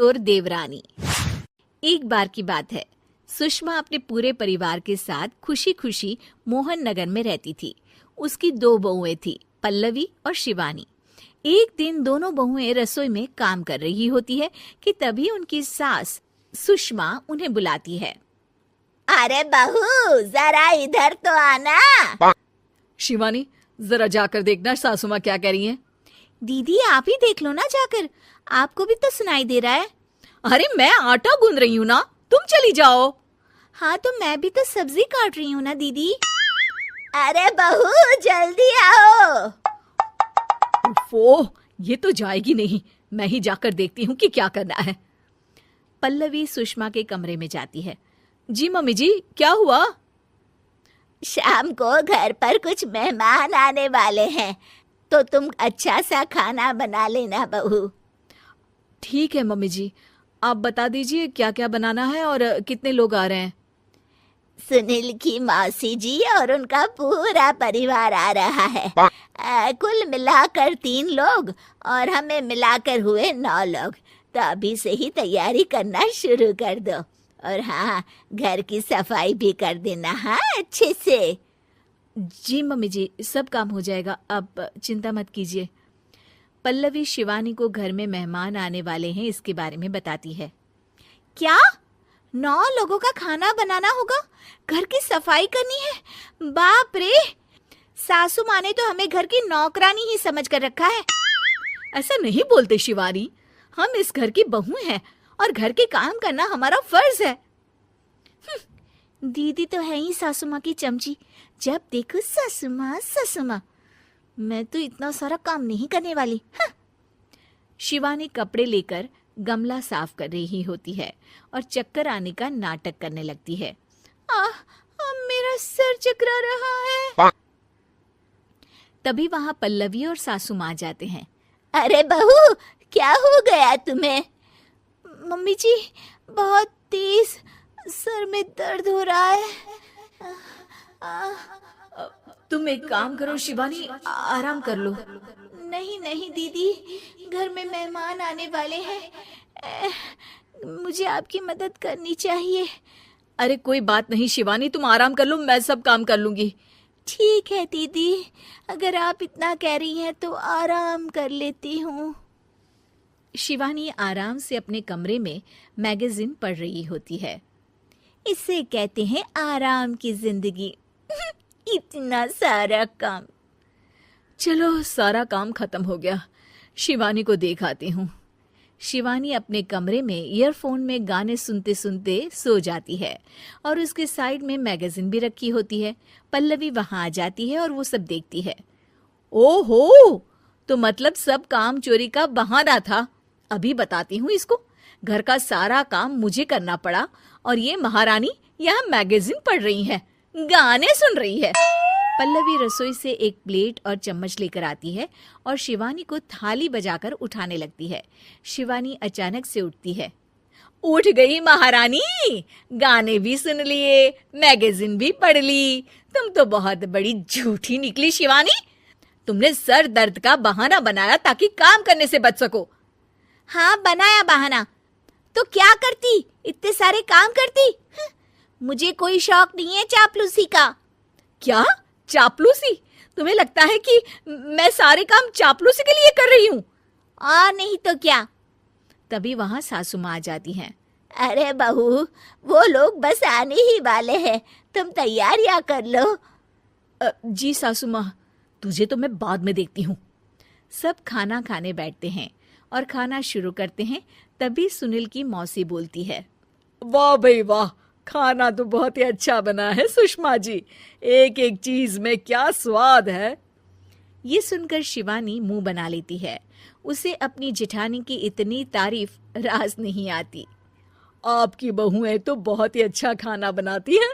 चोर देवरानी। एक बार की बात है, सुषमा अपने पूरे परिवार के साथ खुशी खुशी मोहन नगर में रहती थी। उसकी 2 बहुएं थी, पल्लवी और शिवानी। एक दिन दोनों बहुएं रसोई में काम कर रही होती है कि तभी उनकी सास सुषमा उन्हें बुलाती है। अरे बहू, जरा इधर तो आना। शिवानी, जरा जाकर देखना सासू माँ क्या कह रही हैं। दीदी आप ही देख लो ना जाकर, आपको भी तो सुनाई दे रहा है। अरे मैं आटा गूंद रही हूँ ना, तुम चली जाओ। हाँ तो मैं भी तो सब्जी काट रही हूँ ना दीदी। अरे बहू जल्दी आओ। ओफो, ये तो जाएगी नहीं। मैं ही जाकर देखती हूँ कि क्या करना है। पल्लवी सुषमा के कमरे में जाती है। जी मम्मी जी, क्या हुआ? शाम को घर पर कुछ मेहमान आने वाले हैं, तो तुम अच्छा सा खाना बना लेना बहू। ठीक है मम्मी जी, आप बता दीजिए क्या क्या बनाना है और कितने लोग आ रहे हैं। सुनील की मौसी जी और उनका पूरा परिवार आ रहा है। कुल मिलाकर 3 लोग और हमें मिलाकर हुए 9 लोग। तो अभी से ही तैयारी करना शुरू कर दो। और हाँ, घर की सफाई भी कर देना, हाँ अच्छे से। जी मम्मी जी, सब काम हो जाएगा, आप चिंता मत कीजिए। पल्लवी शिवानी को घर में मेहमान आने वाले हैं इसके बारे में बताती है। क्या 9 लोगों का खाना बनाना होगा, घर की सफाई करनी है? बाप रे, सासू माँ ने तो हमें घर की नौकरानी ही समझ कर रखा है। ऐसा नहीं बोलते शिवानी, हम इस घर की बहू हैं और घर के काम करना हमारा फर्ज है। दीदी तो है ही सासू माँ की चमची, जब देखो सासू माँ सासू माँ। मैं तो इतना सारा काम नहीं करने वाली। शिवानी कपड़े लेकर गमला साफ कर रही होती है और चक्कर आने का नाटक करने लगती है। मेरा सर चकरा रहा है। तभी वहां पल्लवी और सासू माँ जाते हैं। अरे बहू, क्या हो गया तुम्हें? मम्मी जी, बहुत तेज सर में दर्द हो रहा है। तुम एक काम करो शिवानी, आराम कर लो। नहीं नहीं दीदी, घर में मेहमान आने वाले हैं, मुझे आपकी मदद करनी चाहिए। अरे कोई बात नहीं शिवानी, तुम आराम कर लो, मैं सब काम कर लूंगी। ठीक है दीदी, अगर आप इतना कह रही हैं तो आराम कर लेती हूँ। शिवानी आराम से अपने कमरे में मैगजीन पढ़ रही होती है। इसे कहते हैं आराम की जिंदगी। इतना सारा काम। चलो सारा काम खत्म हो गया, शिवानी को देख आती हूँ। शिवानी अपने कमरे में ईयरफोन में गाने सुनते सुनते सो जाती है और उसके साइड में मैगजीन भी रखी होती है। पल्लवी वहां आ जाती है और वो सब देखती है। ओहो, तो मतलब सब काम चोरी का बहाना था। अभी बताती हूँ इसको। घर का सारा काम मुझे करना पड़ा और ये महारानी यहाँ मैगजीन पढ़ रही है, गाने सुन रही है। पल्लवी रसोई से एक प्लेट और चम्मच लेकर आती है और शिवानी को थाली बजाकर उठाने लगती है। शिवानी अचानक से उठती है। उठ गई महारानी, गाने भी सुन लिए, मैगजीन भी पढ़ ली। तुम तो बहुत बड़ी झूठी निकली शिवानी। तुमने सर दर्द का बहाना बनाया ताकि काम करने से बच सको। हाँ बनाया बहाना, तो क्या करती, इतने सारे काम करती। मुझे कोई शौक नहीं है चापलूसी का। क्या चापलूसी? तुम्हें लगता है कि मैं सारे काम चापलूसी के लिए कर रही हूँ? और नहीं तो क्या। तभी वहां सासू माँ आ जाती हैं। अरे बहू, वो लोग बस आने ही वाले हैं, तुम तैयारियां कर लो। जी सासू माँ, तुझे तो मैं बाद में देखती हूँ। सब खाना खाने बैठते हैं और खाना शुरू करते हैं। तभी सुनील की मौसी बोलती है। वाह भाई वाह, खाना तो बहुत ही अच्छा बना है सुषमा जी, एक एक चीज में क्या स्वाद है। ये सुनकर शिवानी मुंह बना लेती है। उसे अपनी जेठानी की इतनी तारीफ रास नहीं आती। आपकी बहुएं तो बहुत ही अच्छा खाना बनाती हैं।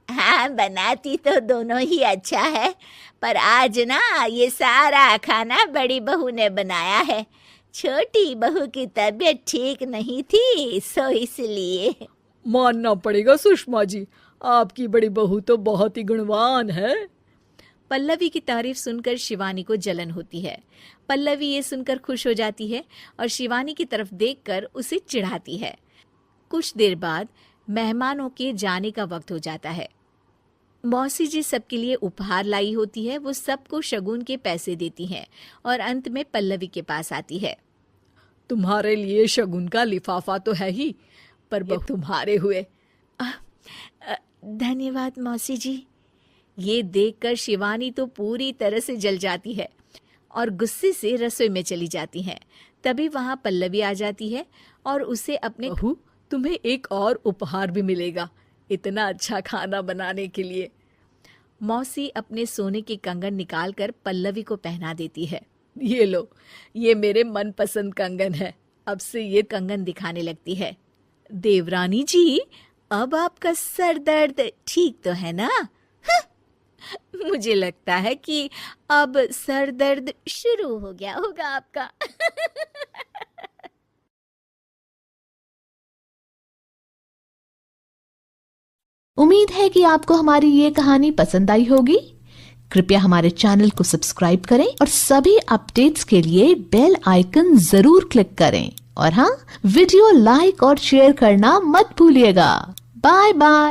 हाँ, बनाती तो दोनों ही अच्छा है, पर आज ना ये सारा खाना बड़ी बहू ने बनाया है। छोटी बहू की तबीयत ठीक नहीं थी, सो इसलिए। मानना पड़ेगा सुषमा जी, आपकी बड़ी बहू तो बहुत ही गुणवान है। पल्लवी की तारीफ सुनकर शिवानी को जलन होती है। पल्लवी ये सुनकर खुश हो जाती है और शिवानी की तरफ देखकर उसे चिढ़ाती है। कुछ देर बाद मेहमानों के जाने का वक्त हो जाता है। मौसी जी सबके लिए उपहार लाई होती है। वो सबको शगुन के पैसे देती हैं और अंत में पल्लवी के पास आती है। तुम्हारे लिए शगुन का लिफाफा तो है ही, पर ये तुम्हारे हुए। धन्यवाद मौसी जी। ये देखकर शिवानी तो पूरी तरह से जल जाती है और गुस्से से रसोई में चली जाती है। तभी वहां पल्लवी आ जाती है और उसे अपने बहू, तुम्हें एक और उपहार भी मिलेगा इतना अच्छा खाना बनाने के लिए। मौसी अपने सोने के कंगन निकालकर पल्लवी को पहना देती है। ये लो, ये मेरे मनपसंद कंगन है। अब से ये कंगन दिखाने लगती है। देवरानी जी, अब आपका सर दर्द ठीक तो है ना? मुझे लगता है कि अब सर दर्द शुरू हो गया होगा आपका। उम्मीद है कि आपको हमारी ये कहानी पसंद आई होगी। कृपया हमारे चैनल को सब्सक्राइब करें और सभी अपडेट्स के लिए बेल आइकन जरूर क्लिक करें। और हाँ, वीडियो लाइक और शेयर करना मत भूलिएगा। Bye bye.